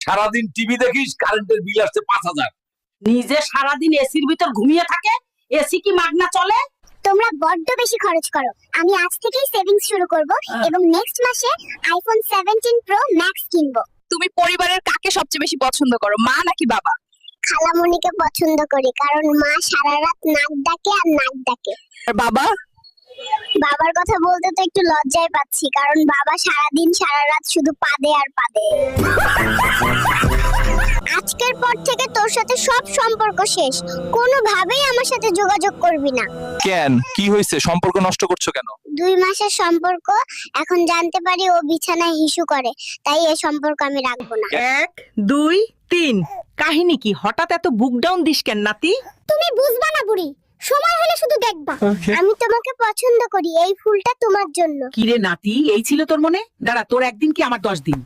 সারাদিন টিভি দেখিস, কারেন্টের বিল আসছে 5,000। নিজে সারাদিন এসির ভিতর ঘুমিয়ে থাকে, এসি কি মাগনা চলে? তোমরা বড্ড বেশি খরচ করো। আমি আজ থেকেই সেভিংস শুরু করব এবং নেক্সট মাসে আইফোন 17 প্রো ম্যাক্স কিনবো। তুমি পরিবারের কাকে সবচেয়ে বেশি পছন্দ করো, মা নাকি বাবা? খালামণিকে পছন্দ করি, কারণ মা সারা রাত নাক ডাকে আর নাক ডাকে। আর বাবা? বাবার কথা বলতে তো একটু লজ্জায় পাচ্ছি, কারণ বাবা সারাদিন সারা রাত শুধু পাদে আর পাদে। আজকের পর থেকে তোর সাথে সব সম্পর্ক শেষ। কোনোভাবেই আমার সাথে যোগাযোগ করবি না। কেন, কি হয়েছে? সম্পর্ক নষ্ট করছো কেন? 2 মাসের সম্পর্ক, এখন জানতে পারি ও বিছানায় হিসু করে, তাই এই সম্পর্ক আমি রাখবো না। 1 2 3 কাহিনী কি? হঠাৎ এত বুক ডাউন দিস কেন নাতি? তুমি বুঝবা না বুড়ি, সময় হলে শুধু দেখবা। আমি তোমাকে পছন্দ করি, এই ফুলটা তোমার জন্য। কিরে নাতি, এই ছিল তোর মনে? দাঁড়া, তোর একদিন কি আমার 10 দিন?